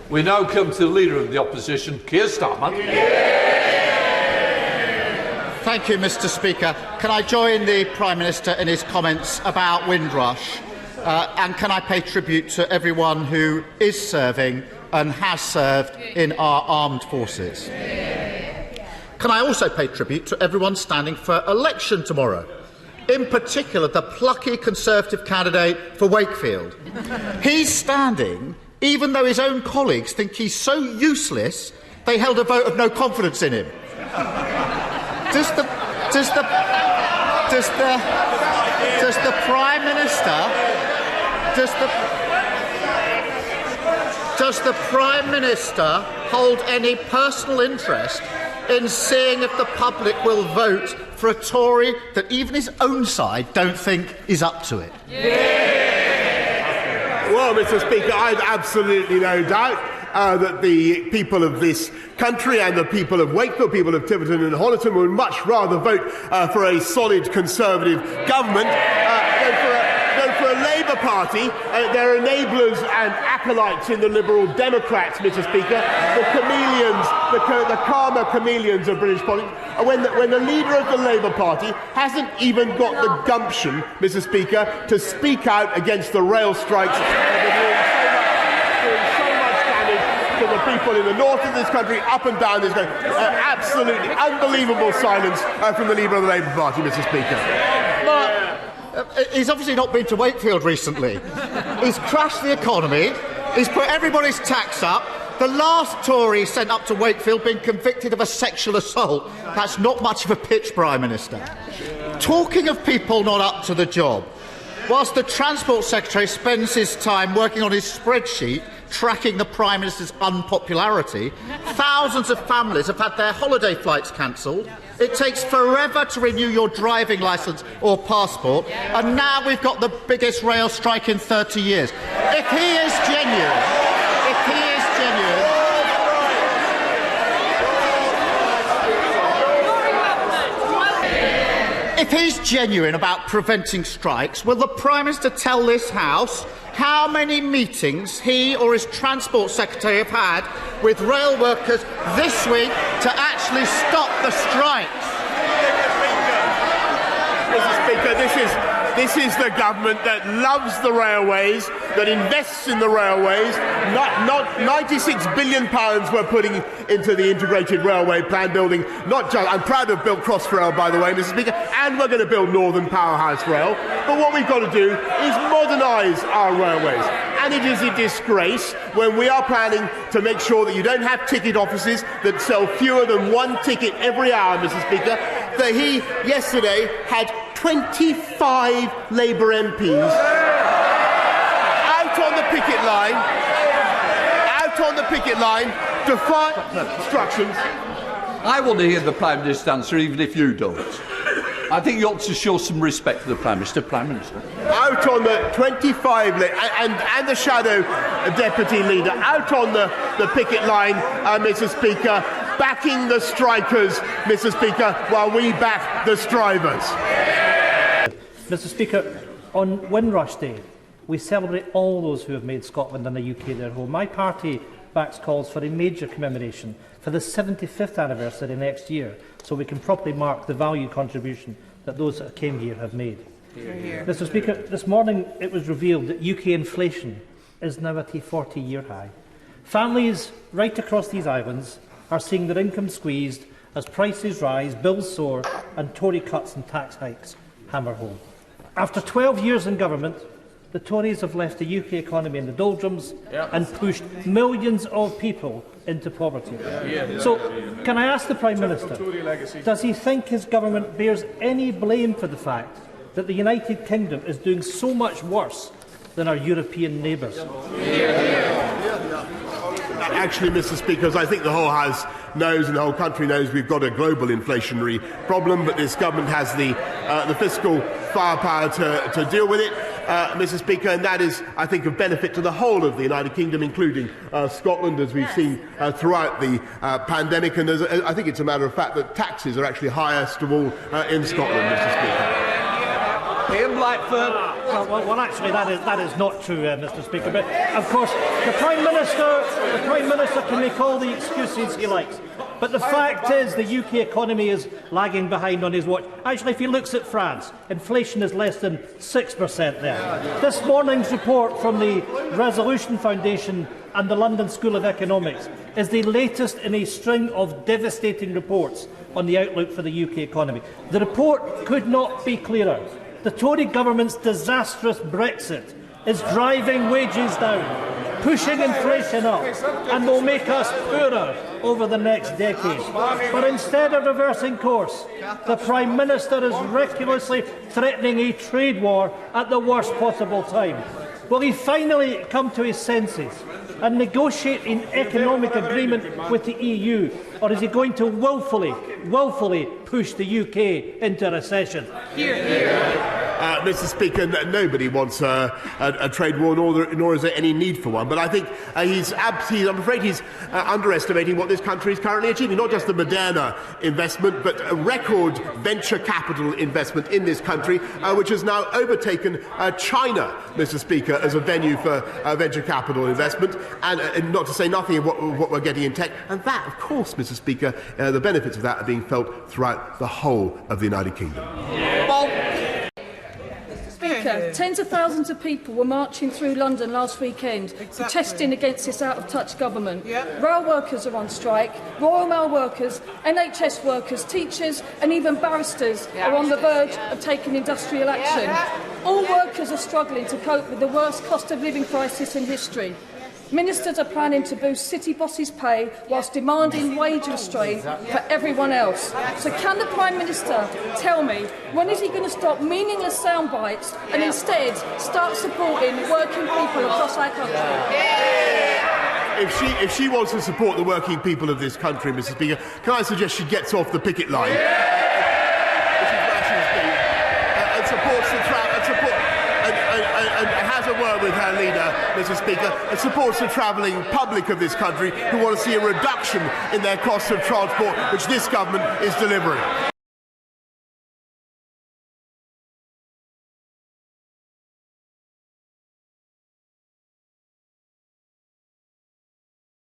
We now come to the Leader of the Opposition, Keir Starmer. Thank you, Mr Speaker. Can I join the Prime Minister in his comments about Windrush? And can I pay tribute to everyone who is serving and has served in our armed forces? Can I also pay tribute to everyone standing for election tomorrow? In particular, the plucky Conservative candidate for Wakefield. He's standing even though his own colleagues think he's so useless they held a vote of no confidence in him. Does the Prime Minister hold any personal interest in seeing if the public will vote for a Tory that even his own side don't think is up to it? Well, Mr Speaker, I've absolutely no doubt that the people of this country and the people of Wakefield, people of Tiverton and Honiton would much rather vote for a solid Conservative government than for a Labour Party. They're enablers and acolytes in the Liberal Democrats, Mr Speaker, the chameleons, the karma chameleons of British politics. When the leader of the Labour Party hasn't even got the gumption, Mr Speaker, to speak out against the rail strikes that are doing so much damage to the people in the north of this country, up and down this country. Absolutely unbelievable silence from the leader of the Labour Party, Mr Speaker. He's obviously not been to Wakefield recently. He's crashed the economy. He's put everybody's tax up. The last Tory sent up to Wakefield being convicted of a sexual assault. That's not much of a pitch, Prime Minister. Talking of people not up to the job, whilst the Transport Secretary spends his time working on his spreadsheet tracking the Prime Minister's unpopularity, thousands of families have had their holiday flights cancelled. It takes forever to renew your driving licence or passport, and now we've got the biggest rail strike in 30 years. If he is genuine, if he's genuine about preventing strikes, will the Prime Minister tell this House how many meetings he or his Transport Secretary have had with rail workers this week to actually stop the strikes? Mr Speaker, this is the government that loves the railways, that invests in the railways. Not £96 billion we're putting into the integrated railway plan building. Not just, I'm proud to have built Crossrail, by the way, Mr Speaker, and we're going to build Northern Powerhouse Rail. But what we've got to do is modernise our railways. And it is a disgrace when we are planning to make sure that you don't have ticket offices that sell fewer than one ticket every hour, Mr Speaker, that he yesterday had 25 Labour MPs out on the picket line, defying instructions. I want to hear the Prime Minister answer, even if you don't. I think you ought to show some respect for the Prime Minister. Prime Minister. Out on the 25, and the shadow deputy leader, out on the picket line, Mr Speaker, backing the strikers, Mr Speaker, while we back the strivers. Mr Speaker, on Windrush Day, we celebrate all those who have made Scotland and the UK their home. My party backs calls for a major commemoration for the 75th anniversary next year, so we can properly mark the value contribution that those that came here have made. Mr Speaker, this morning it was revealed that UK inflation is now at a 40-year high. Families right across these islands are seeing their income squeezed as prices rise, bills soar and Tory cuts and tax hikes hammer home. After 12 years in government, the Tories have left the UK economy in the doldrums and pushed millions of people into poverty. So, can I ask the Prime Minister, does he think his government bears any blame for the fact that the United Kingdom is doing so much worse than our European neighbours? Actually, Mr Speaker, I think the whole House knows and the whole country knows we've got a global inflationary problem, but this government has the fiscal firepower to deal with it, Mr Speaker, and that is, I think, of benefit to the whole of the United Kingdom, including Scotland, as we've seen throughout the pandemic. And I think it's a matter of fact that taxes are actually highest of all in Scotland, Mr Speaker. Ian Blackford. Well, actually, that is not true, Mr. Speaker. But of course, the Prime Minister can make all the excuses he likes. But the fact is, the UK economy is lagging behind on his watch. Actually, if he looks at France, inflation is less than 6% there. This morning's report from the Resolution Foundation and the London School of Economics is the latest in a string of devastating reports on the outlook for the UK economy. The report could not be clearer. The Tory government's disastrous Brexit is driving wages down, pushing inflation up, and will make us poorer over the next decade. But instead of reversing course, the Prime Minister is recklessly threatening a trade war at the worst possible time. Will he finally come to his senses and negotiate an economic agreement with the EU, or is he going to willfully push the UK into recession? Mr. Speaker, nobody wants a trade war, nor is there any need for one. But I think I'm afraid he's underestimating what this country is currently achieving. Not just the Moderna investment, but a record venture capital investment in this country, which has now overtaken China, Mr. Speaker, as a venue for venture capital investment, and not to say nothing of what we're getting in tech. And that, of course, Mr. Speaker, the benefits of that are being felt throughout the whole of the United Kingdom. Speaker, tens of thousands of people were marching through London last weekend, protesting against this out-of-touch government. Rail workers are on strike, Royal Mail workers, NHS workers, teachers and even barristers are on the verge of taking industrial action. All workers are struggling to cope with the worst cost of living crisis in history. Ministers are planning to boost city bosses' pay whilst demanding wage restraint for everyone else. So can the Prime Minister tell me, when is he going to stop meaningless sound bites and instead start supporting working people across our country? If she wants to support the working people of this country, Mr. Speaker, can I suggest she gets off the picket line? Which is where she has been, and supports the and has a word with her leader, Mr. Speaker, and supports the travelling public of this country who want to see a reduction in their costs of transport, which this government is delivering.